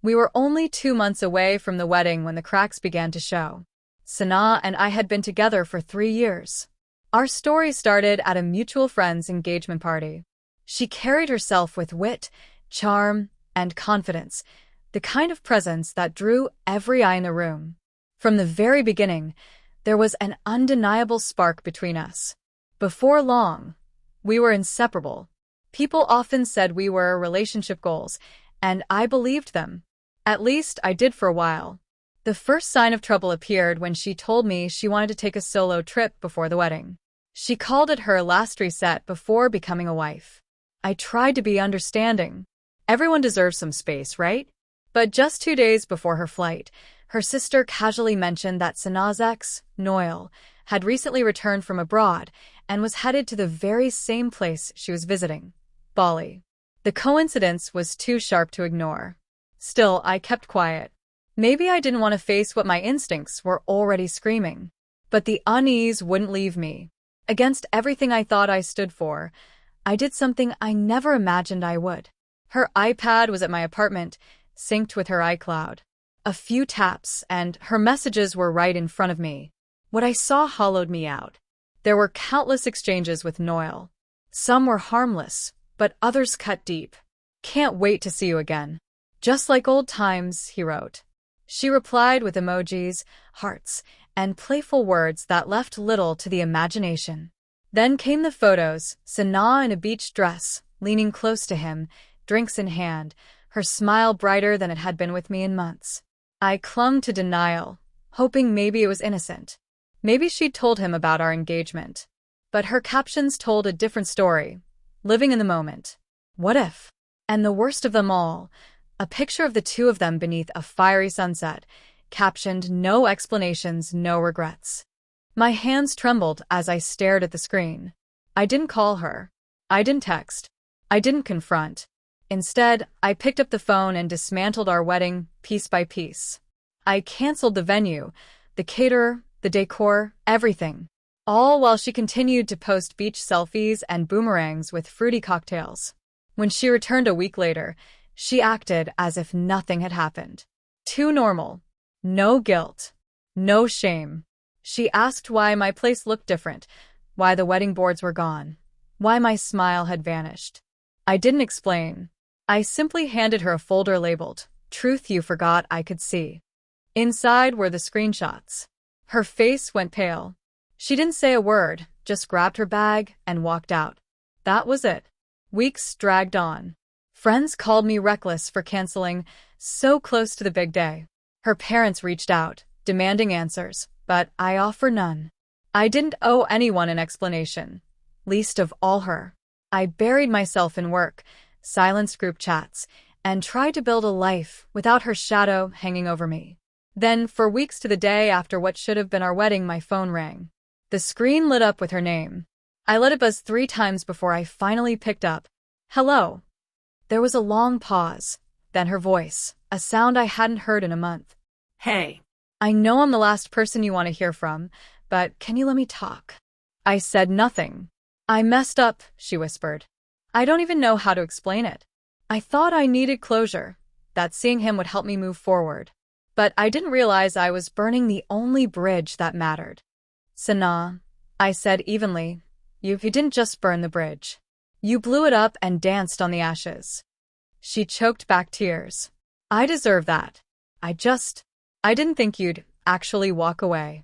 We were only 2 months away from the wedding when the cracks began to show. Sana and I had been together for 3 years. Our story started at a mutual friend's engagement party. She carried herself with wit, charm, and confidence, the kind of presence that drew every eye in the room. From the very beginning, there was an undeniable spark between us. Before long, we were inseparable. People often said we were relationship goals, and I believed them. At least I did for a while. The first sign of trouble appeared when she told me she wanted to take a solo trip before the wedding. She called it her last reset before becoming a wife. I tried to be understanding. Everyone deserves some space, right? But just 2 days before her flight, her sister casually mentioned that Sana's ex, Noel, had recently returned from abroad and was headed to the very same place she was visiting, Bali. The coincidence was too sharp to ignore. Still, I kept quiet. Maybe I didn't want to face what my instincts were already screaming. But the unease wouldn't leave me. Against everything I thought I stood for, I did something I never imagined I would. Her iPad was at my apartment, synced with her iCloud. A few taps, and her messages were right in front of me. What I saw hollowed me out. There were countless exchanges with Noel. Some were harmless, but others cut deep. "Can't wait to see you again. Just like old times," he wrote. She replied with emojis, hearts, and playful words that left little to the imagination. Then came the photos, Sana in a beach dress, leaning close to him, drinks in hand, her smile brighter than it had been with me in months. I clung to denial, hoping maybe it was innocent. Maybe she'd told him about our engagement. But her captions told a different story, living in the moment. What if? And the worst of them all, a picture of the two of them beneath a fiery sunset, captioned "No explanations, no regrets." My hands trembled as I stared at the screen. I didn't call her. I didn't text. I didn't confront. Instead, I picked up the phone and dismantled our wedding piece by piece. I canceled the venue, the caterer, the decor, everything. All while she continued to post beach selfies and boomerangs with fruity cocktails. When she returned a week later, she acted as if nothing had happened. Too normal. No guilt. No shame. She asked why my place looked different, why the wedding boards were gone, why my smile had vanished. I didn't explain. I simply handed her a folder labeled, "Truth You Forgot I Could See." Inside were the screenshots. Her face went pale. She didn't say a word, just grabbed her bag and walked out. That was it. Weeks dragged on. Friends called me reckless for canceling so close to the big day. Her parents reached out, demanding answers, but I offered none. I didn't owe anyone an explanation, least of all her. I buried myself in work, silenced group chats, and tried to build a life without her shadow hanging over me. Then, for weeks to the day after what should have been our wedding, my phone rang. The screen lit up with her name. I let it buzz 3 times before I finally picked up. "Hello." There was a long pause, then her voice, a sound I hadn't heard in a month. "Hey." "I know I'm the last person you want to hear from, but can you let me talk?" I said nothing. "I messed up," she whispered. "I don't even know how to explain it. I thought I needed closure, that seeing him would help me move forward. But I didn't realize I was burning the only bridge that mattered." "Sana," I said evenly, you didn't just burn the bridge. You blew it up and danced on the ashes." She choked back tears. "I deserve that. I didn't think you'd actually walk away."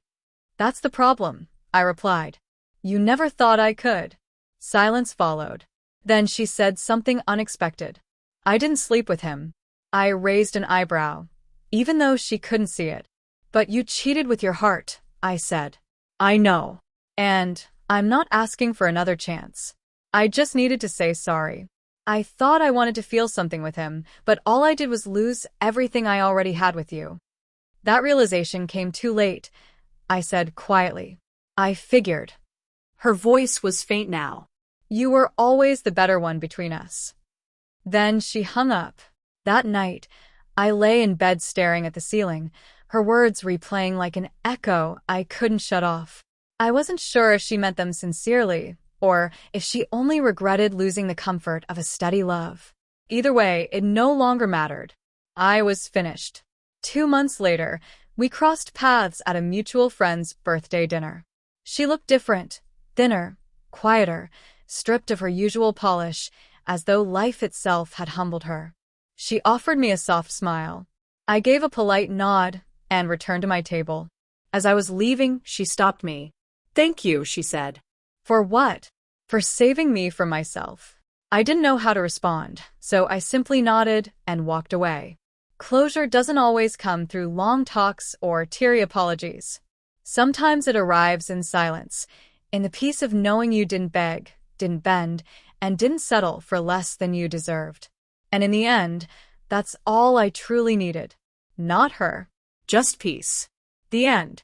"That's the problem," I replied. "You never thought I could." Silence followed. Then she said something unexpected. "I didn't sleep with him." I raised an eyebrow, even though she couldn't see it. "But you cheated with your heart," I said. "I know. And I'm not asking for another chance. I just needed to say sorry. I thought I wanted to feel something with him, but all I did was lose everything I already had with you." "That realization came too late," I said quietly. "I figured." Her voice was faint now. "You were always the better one between us." Then she hung up. That night, I lay in bed staring at the ceiling, her words replaying like an echo I couldn't shut off. I wasn't sure if she meant them sincerely, or if she only regretted losing the comfort of a steady love. Either way, it no longer mattered. I was finished. 2 months later, we crossed paths at a mutual friend's birthday dinner. She looked different, thinner, quieter, stripped of her usual polish, as though life itself had humbled her. She offered me a soft smile. I gave a polite nod and returned to my table. As I was leaving, she stopped me. "Thank you," she said. For what? For saving me from myself. I didn't know how to respond, so I simply nodded and walked away. Closure doesn't always come through long talks or teary apologies. Sometimes it arrives in silence, in the peace of knowing you didn't beg, didn't bend, and didn't settle for less than you deserved. And in the end, that's all I truly needed. Not her. Just peace. The end.